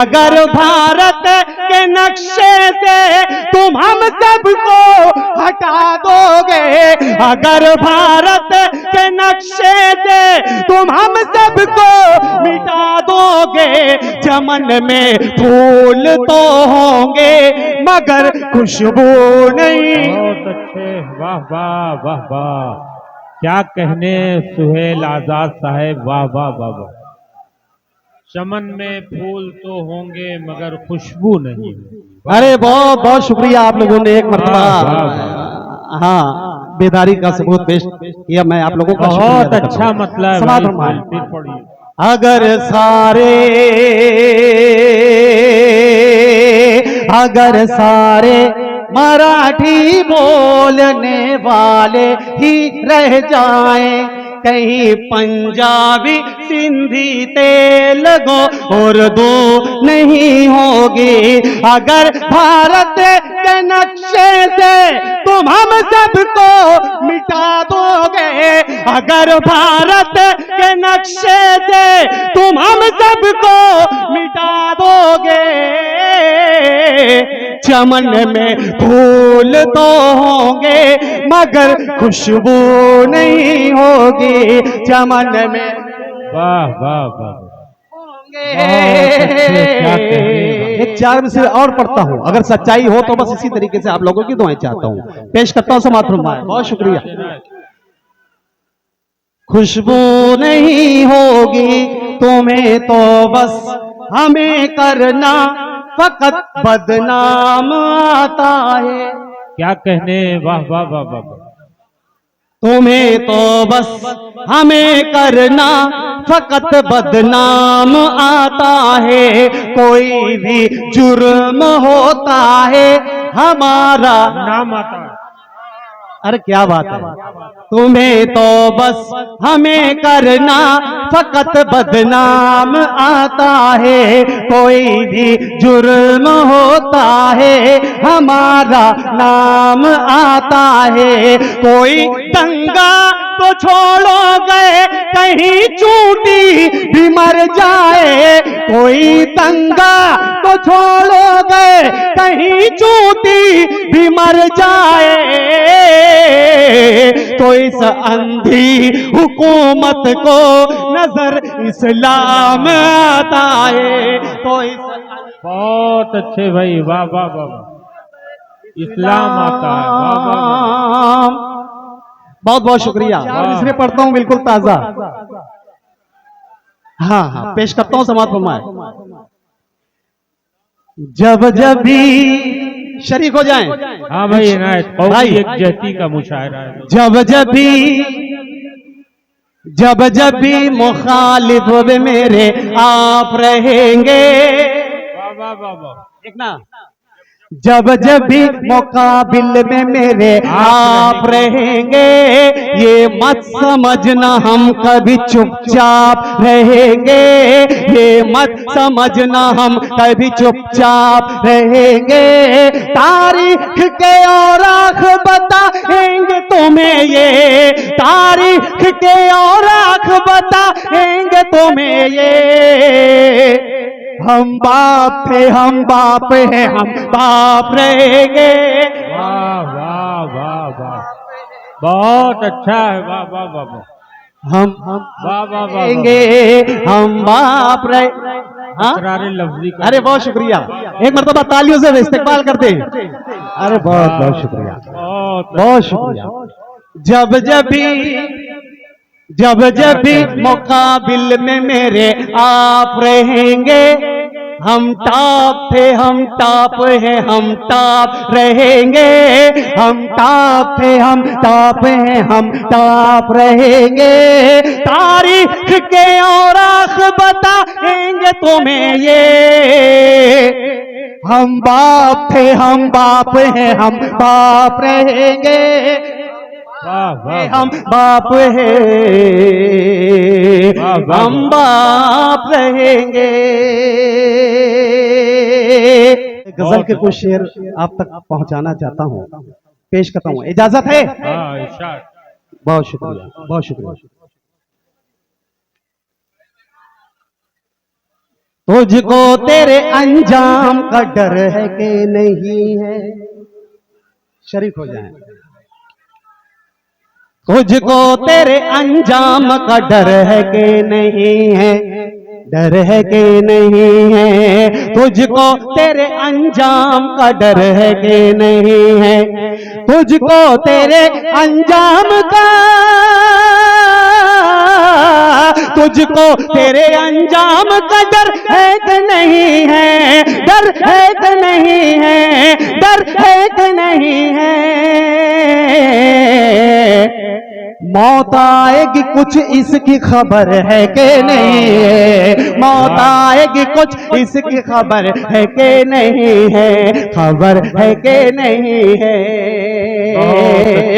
अगर भारत के नक्शे से तुम हम सबको हटा दोगे, अगर भारत के नक्शे से तुम हम सबको मिटा दोगे, चमन में फूल तो होंगे मगर खुशबू नहीं। बहुत अच्छे, वाह वाह वाह वाह, क्या कहने सुहेल आजाद साहेब, वाह वाह वाह वाह। चमन में फूल तो होंगे मगर खुशबू नहीं। अरे बहुत बहुत शुक्रिया, आप लोगों ने एक मरतबा हाँ बेदारी का सबूत पेश किया। मैं आप लोगों का बहुत अच्छा मतलब समाधान। फिर पढ़िए। अगर सारे मराठी बोलने वाले ही रह जाएं, कहीं पंजाबी सिंधी तेलुगु उर्दू नहीं होगी, अगर भारत के नक्शे से तुम हम सबको मिटा दोगे, अगर भारत के नक्शे से तुम हम सबको मिटा दोगे, चमन में फूल तो होंगे मगर खुशबू नहीं होगी, चमन में वाह वाह वाह, एक चार मिसरे और पढ़ता हूँ, अगर सच्चाई हो तो बस इसी तरीके से आप लोगों की दुआएं चाहता हूँ, पेश करता हूँ समाप्त फरमाएं। बहुत शुक्रिया। खुशबू नहीं होगी तुम्हें तो बस हमें करना फकत बदनाम आता है। क्या कहने, वाह वाह वाह वाह। तुम्हें तो बस हमें करना फकत बदनाम आता है, कोई भी जुर्म होता है हमारा नाम आता है। अरे क्या बात है, तुम्हें तो बस हमें करना फकत बदनाम आता है, कोई भी जुर्म होता है हमारा नाम आता है, कोई दंगा तो छोड़ो गए कहीं चूटी भी मर जाए, कोई दंगा तो छोड़ो गए कहीं चूटी भी मर जाए, तो इस अंधी हुकूमत को नजर इस्लाम आता है, तो इस बहुत अच्छे भाई, वाह वाह वाह, इस्लाम आता है, वाह वाह वाह। बहुत बहुत शुक्रिया। इसलिए पढ़ता हूँ बिल्कुल ताजा। हाँ हाँ पेश करता हूँ समाप्त फरमाएं। जब जब भी शरीक हो जाएं। हाँ भाई इनायत, भाई एक जहती का मुशायरा है। जब जब भी मुखालिफ मेरे आप रहेंगे, वाह वाह वाह वाह। एक ना, जब जब भी मुकाबिल में मेरे आप रहेंगे, ये मत समझना हम कभी चुपचाप रहेंगे, ये मत समझना हम कभी चुपचाप रहेंगे, तारीख के औराख बताएंगे तुम्हें ये, तारीख के औराख बताएंगे तुम्हें ये, हम बाप थे हम बाप हैं हम बाप रहेंगे। वाह वाह वाह वाह, बहुत अच्छा है, वाह वाह वाह वाह। हम वाह वाह वाह, हम बाप रहे। लफ्जी। अरे बहुत शुक्रिया, एक मरतबा तालियों से इस्तेमाल करते हैं। अरे बहुत बहुत शुक्रिया, बहुत शुक्रिया। जब जब भी मुकाबिल में मेरे आप रहेंगे, हम टाप थे हम टाप हैं हम टाप रहेंगे, हम टाप थे हम टाप हैं हम टाप रहेंगे, तारीख के औराख बताएंगे तुम्हें ये, हम बाप थे हम बाप हैं हम बाप रहेंगे, हम बाप हैं हम बाप रहेंगे। गजल के कुछ शेर आप तक पहुंचाना चाहता हूं, पेश करता हूं, इजाजत है? बहुत शुक्रिया, बहुत शुक्रिया। तुझको तेरे अंजाम का डर है कि नहीं है। शरीक हो जाए। तुझको तेरे अंजाम का डर है कि नहीं है, डर है कि नहीं है। तुझको तेरे अंजाम का डर है कि नहीं है। तुझको तेरे अंजाम का, तुझको तेरे अंजाम का डर है कि नहीं है, डर है कि नहीं है, डर है कि नहीं है। मौत आएगी कुछ इसकी खबर है कि नहीं है, मौत आएगी कुछ इसकी खबर है कि नहीं है, खबर है कि नहीं है।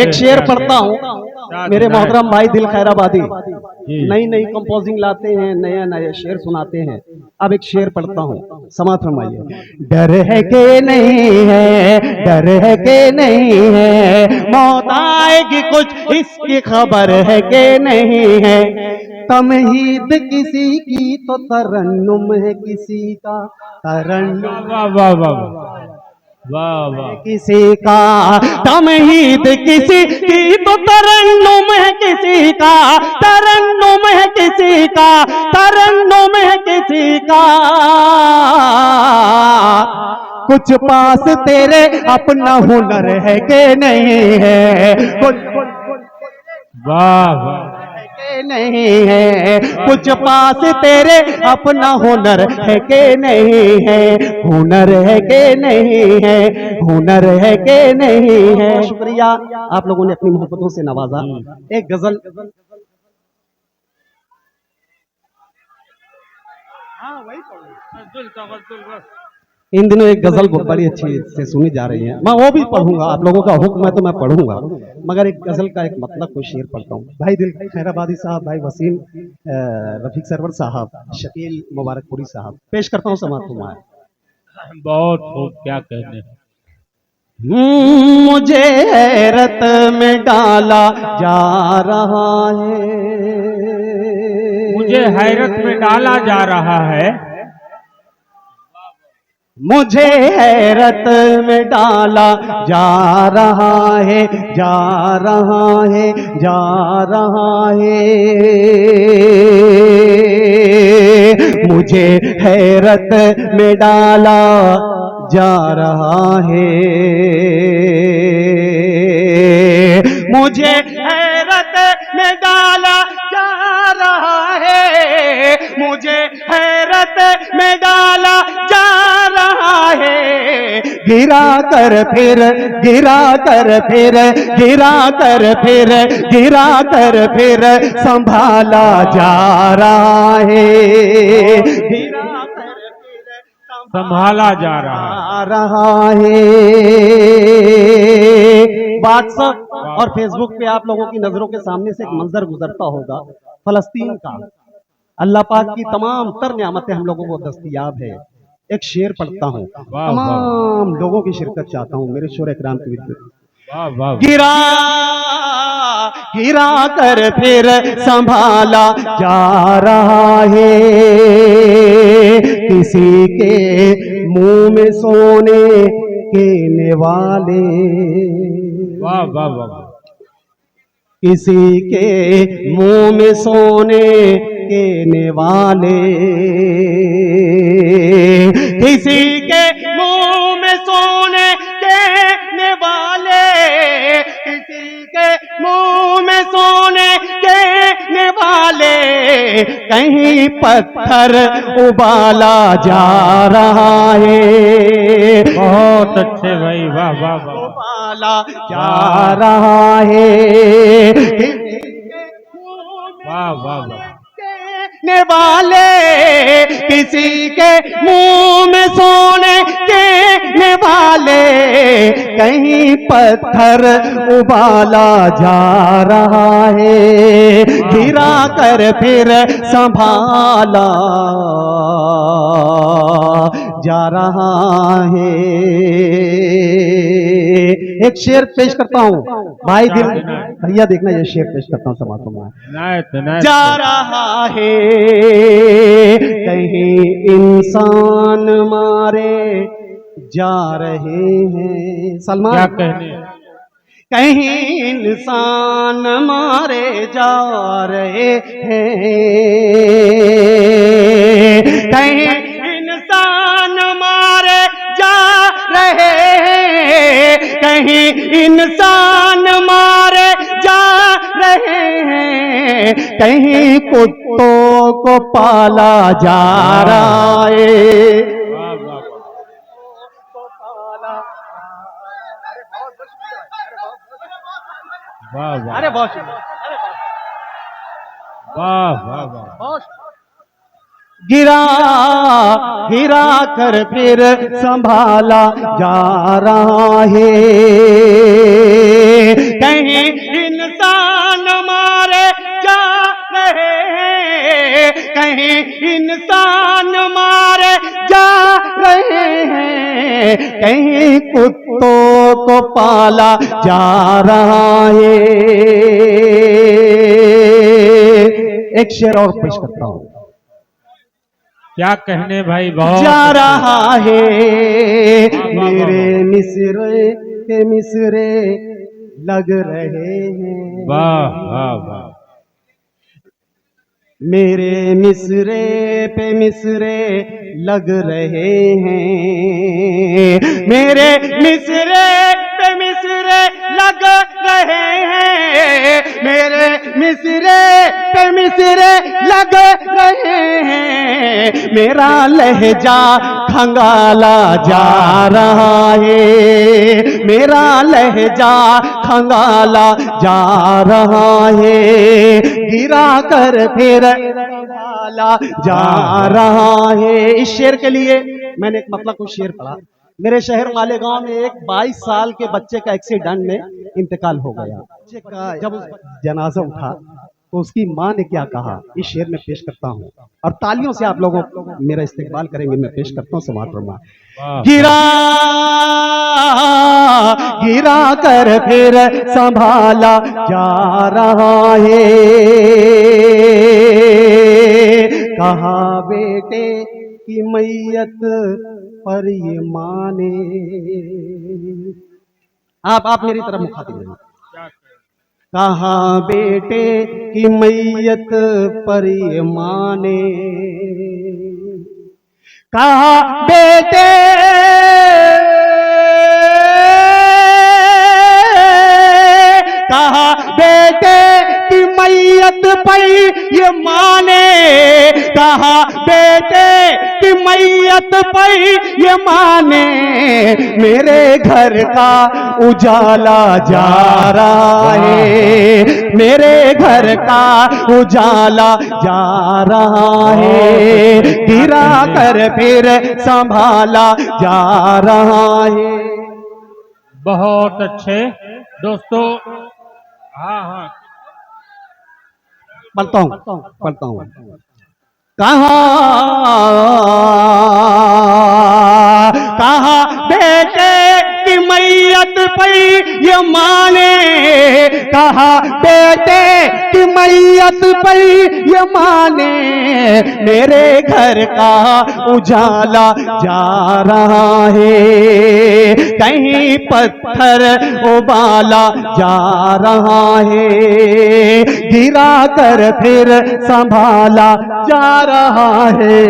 एक शेर पढ़ता हूँ, मेरे मोहतरम भाई दिल खैराबादी नई नई कंपोजिंग लाते हैं, नया नया शेर सुनाते हैं। अब एक शेर पढ़ता हूँ, समाप्त फरमाइए। डर है कि नहीं है, डर है कि नहीं है, मौत आएगी कुछ इसकी खबर है कि नहीं है। तमहीद किसी की तो तरन्नुम है किसी का, तरन्नुम वाह वाह वाह वाह वाह। किसी का, तमहीद किसी की तो तरन्नुम है किसी का, तरन्नुम है किसी का, तरन्नुम है किसी का। कुछ पास तेरे अपना हुनर है कि नहीं है, कुछ वाह वाह नहीं है। कुछ पास तेरे अपना हुनर है कि नहीं है, हुनर है कि नहीं है, हुनर है कि नहीं है। शुक्रिया, आप लोगों ने अपनी मोहब्बतों से नवाजा। एक गजल इन दिनों एक गजल बड़ी अच्छी से सुनी जा रही है, मैं वो भी पढ़ूंगा, आप लोगों का हुक्म है तो मैं पढ़ूंगा, मगर एक गजल का एक मतलब कोई शेर पढ़ता हूँ। भाई दिल खैराबादी साहब, भाई वसीम रफीक सरवर साहब, शकील मुबारकपुरी साहब, पेश करता हूँ समाप्त तुम्हारा। बहुत खूब, क्या कहने। मुझे हैरत में डाला जा रहा है, मुझे हैरत में डाला जा रहा है, मुझे हैरत में डाला जा रहा है, जा रहा है, जा रहा है। मुझे हैरत में डाला जा रहा है, मुझे हैरत में डाला जा रहा है, मुझे हैरत में डाला जा रहा है। गिरा कर फिर, गिरा कर फिर, गिरा कर फिर, गिरा कर फिर संभाला जा रहा है। गिरा कर फिर संभाला जा रहा है। व्हाट्सएप और फेसबुक पे आप लोगों की नजरों के सामने से एक मंजर गुजरता होगा फलस्तीन का। अल्लाह पाक की तमाम तर नियामतें हम लोगों को दस्तयाब है। एक शेर पढ़ता हूँ, तमाम लोगों की शिरकत चाहता हूँ मेरे शोर इकराम की विद्युत। गिरा गिरा कर फिर संभाला जा रहा है, किसी के मुंह में सोने के निवाले, वाह वाह वाह, किसी के मुंह में सोने के निवाले, किसी के मुंह में सोने के निवाले, किसी के मुंह में सोने के निवाले। कहीं पत्थर उबाला जा रहा है, बहुत अच्छे भाई, वाह वाह वाह, उबाला जा रहा है। वाह वाह वाह, ने वाले, किसी के मुंह में सोने के वाले, कहीं पत्थर उबाला जा रहा है। गिरा कर फिर संभाला जा रहा है। एक शेर पेश करता हूँ भाई दिल भैया, देखना ये शेर पेश करता हूँ समाज में। जा रहा है कहीं इंसान मारे जा रहे हैं। सलमान क्या कहने, कहीं इंसान मारे जा रहे हैं, कहीं इंसान मारे जा रहे हैं, कहीं इंसान मारे जा रहे हैं, कहीं कुत्तों को पाला जा रहा है। वाह वाह, अरे बहुत वाह वाह वाह, गिरा गिरा कर फिर संभाला जा रहा है, कहीं इंसान मारे जा रहे हैं, कहीं इंसान मारे जा रहे हैं, कहीं कुत्तों को पाला जा रहा है। एक शेर और पेश करता हूं। क्या कहने भाई, बहुत जा रहा है मेरे मिसरे के मिसरे लग रहे हैं, वाह वाह वाह, मेरे मिसरे पे मिसरे लग रहे हैं, मेरे मिसरे पे मिसरे लग रहे हैं, मेरे मिसरे पे मिसरे लग रहे हैं, मेरा लहजा खंगाला जा रहा है, मेरा लहजा खंगाला जा रहा है, गिरा कर फिर संभाला जा रहा है। इस शेर के लिए मैंने एक मतलब कुछ शेर पढ़ा। मेरे शहर मालेगांव में एक 22 साल के बच्चे का एक्सीडेंट में इंतकाल हो गया। बच्चे का जब जनाजा उठा तो उसकी माँ ने क्या कहा, इस शेर में पेश करता हूँ और तालियों से आप लोगों मेरा इस्तेकबाल करेंगे। मैं पेश करता हूँ समाज फरमा। गिरा गिरा कर फिर संभाला जा रहा है, कहा बेटे की मैयत पर ये माने। आप मेरी तरफ मुखातिब हैं। कहा बेटे की मैयत पर ये माने, कहा बेटे कहा बेटे की मैयत पर ये माने, कहा बेटे की मैयत पर ये माने, मेरे घर का उजाला जा रहा है, मेरे घर का उजाला जा रहा है, गिरा कर फिर संभाला जा रहा है। बहुत अच्छे दोस्तों। हाँ हाँ, पढ़ता हूँ। कहा बेटे की मैयत पर ये माने, कहा बेटे की मैयत पर ये माने, मेरे घर का उजाला जा रहा है, कहीं पत्थर उबाला जा रहा है, गिरा कर फिर संभाला जा रहा है।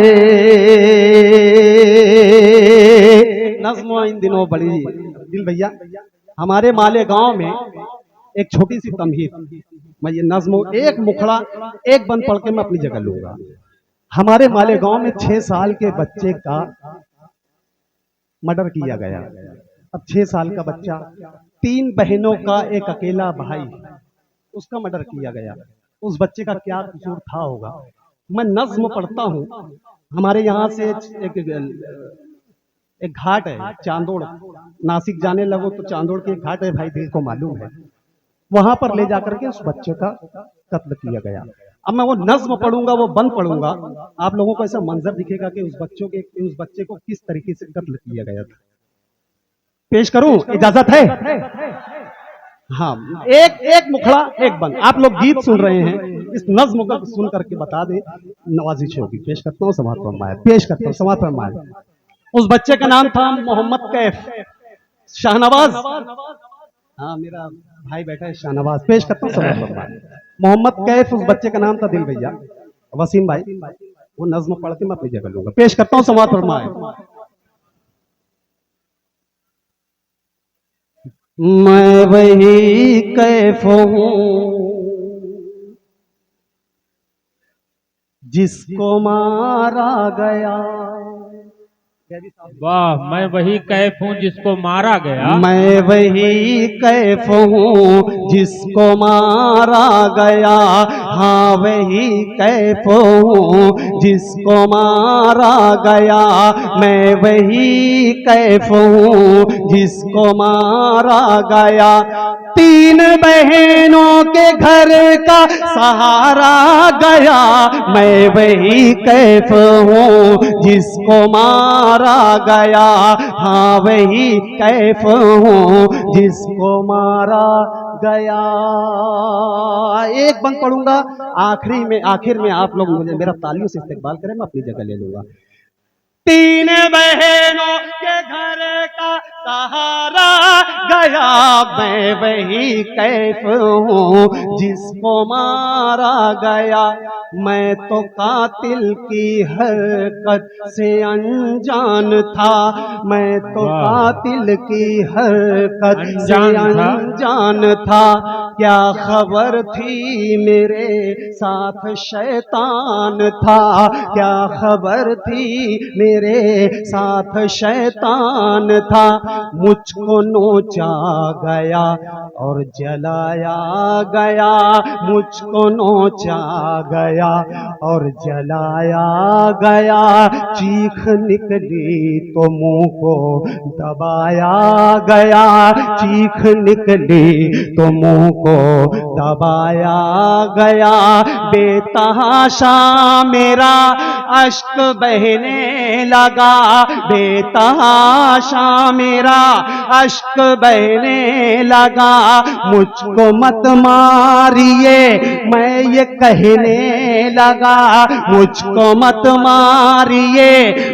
नज़्म इन दिनों बड़ी दिल भैया, हमारे मालेगांव में एक छोटी सी तमहीद, मैं ये नज़्म एक मुखड़ा एक बंद पढ़ के मैं अपनी जगह लूंगा। हमारे मालेगांव में 6 साल के बच्चे का मर्डर किया गया। अब 6 साल का बच्चा, 3 बहनों का एक अकेला भाई, उसका मर्डर किया गया। उस बच्चे का क्या कसूर था होगा। मैं नज़्म पढ़ता हूँ। हमारे यहाँ से एक घाट है चांदोड़, नासिक जाने लगो तो चांदोड़ के घाट है भाई, दिल को मालूम है। वहां पर ले जाकर के उस बच्चे का कत्ल किया गया। अब मैं वो नज्म पढ़ूंगा, वो बंद पढ़ूंगा, आप लोगों को ऐसा मंजर दिखेगा कि उस बच्चे को किस तरीके से कत्ल किया गया था। पेश करूं, इजाजत है? हाँ, एक मुखड़ा एक बंद। आप लोग गीत सुन रहे हैं, इस नज्म को सुन करके बता दें, नवाजिश होगी। पेश करता हूँ, समाअत फरमाए। पेश करता हूँ, समाअत फरमाए। उस बच्चे का नाम था मोहम्मद कैफ। शाहनवाज, हाँ मेरा भाई बैठा है शाहनवाज। पेश करता हूँ, समाअत फरमाए। मोहम्मद कैफ, उस बच्चे का नाम था। दिल भैया, वसीम भाई, वो नज्म पढ़ के मैं अपनी जगह लूंगा। पेश करता हूँ, समाअत फरमाए। मैं वही कैफ हूँ जिसको मारा गया। वाह, मैं वही कैफ हूँ जिसको मारा गया। मैं वही कैफ हूँ जिसको मारा गया। हाँ वही कैफ हूँ जिसको मारा गया। मैं वही कैफ हूँ जिसको मारा गया। तीन बहनों के घर का सहारा गया। मैं वही कैफ हूँ जिसको मारा गया। हाँ वही कैफ हूँ जिसको मारा गया। एक बंद पढ़ूंगा, आखिर में आप लोग मुझे मेरा तालियों से इस्तेकबाल करें, मैं अपनी जगह ले लूंगा। तीन बहनों के घर का सहारा गया। मैं वही कैफ हूँ जिसको मारा गया। मैं तो कातिल की हरकत से अनजान था। मैं तो कातिल की हरकत से अनजान था। क्या खबर थी मेरे साथ शैतान था। क्या खबर थी मेरे साथ शैतान था। मुझको नोचा गया और जलाया गया। मुझको नोचा गया और जलाया गया। चीख निकली तो मुंह को दबाया गया। चीख निकली तो मुंह को दबाया गया। बेतहाशा मेरा अश्क बहने लगा। बेतहाशा मेरा अश्क बहने लगा। मुझको मत मारिए मैं ये कहने लगा। मुझको मत मारिए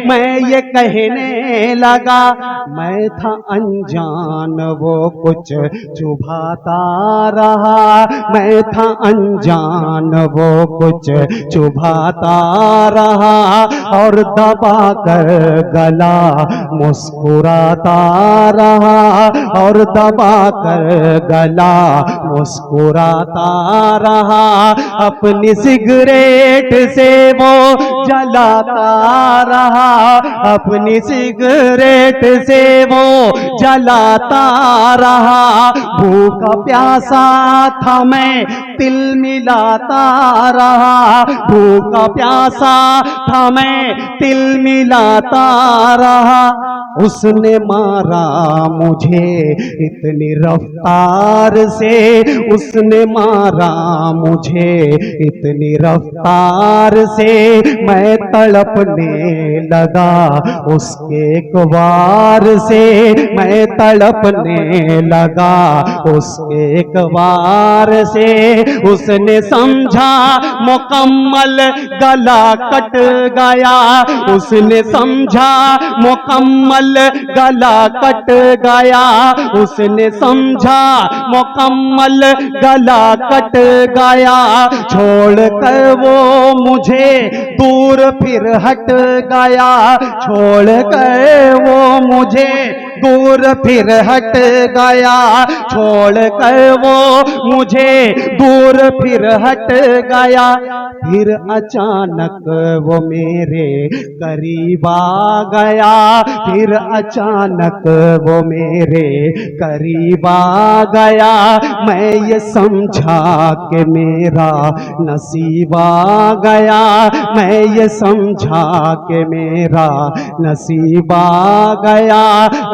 मैं ये कहने लगा। मैं था अनजान वो कुछ चुभाता रहा। मैं था अनजान वो कुछ चुभाता रहा। और दबा कर गला मुस्कुराता रहा। और दबा कर गला मुस्कुराता रहा। अपनी सिगरेट से वो जलाता रहा। अपनी सिगरेट से वो जलाता रहा। भूखा प्यासा था मैं तिल मिलाता रहा। भूखा प्यासा था मैं तिल मिलाता रहा। उसने मारा मुझे इतनी रफ्तार से। उसने मारा मुझे इतनी रफ्तार से। मैं तड़पने लगा उसके एक वार से। मैं तड़पने लगा उसके एक वार से। उसने समझा मुकम्मल गला कट गया। उसने समझा मुकम्मल गला कट गया। उसने समझा मुकम्मल गला कट गया। छोड़ कर वो मुझे दूर फिर हट गया। छोड़ कर वो मुझे दूर फिर हट गया। छोड़ कर वो मुझे दूर फिर हट गया। फिर अचानक वो मेरे करीब आ गया। फिर अचानक वो मेरे करीब आ गया। मैं ये समझा कि मेरा नसीब आ गया। मैं ये समझा कि मेरा नसीब आ गया।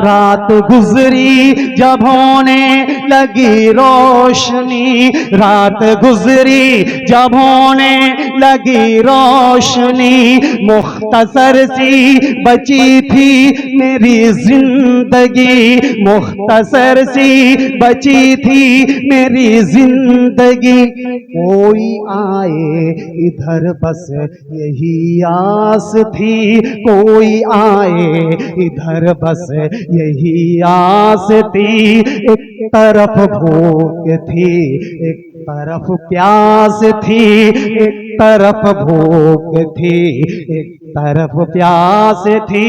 रात गुजरी जब होने लगी रोशनी, रात गुजरी जब होने लगी रोशनी, मुख्तसर सी बची थी मेरी जिंदगी, मुख्तसर सी बची थी मेरी जिंदगी। कोई आए इधर बस यही आस थी, कोई आए इधर बस यही आस थी। एक तरफ भूख थी, एक तरफ प्यास थी, एक तरफ भूख थी, एक तरफ प्यास थी।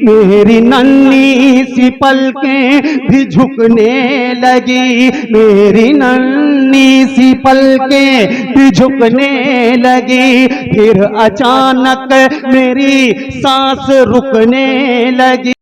मेरी नन्ही सी पलकें भी झुकने लगी, मेरी नन्ही सी पलकें भी झुकने लगी। फिर अचानक मेरी सांस रुकने लगी।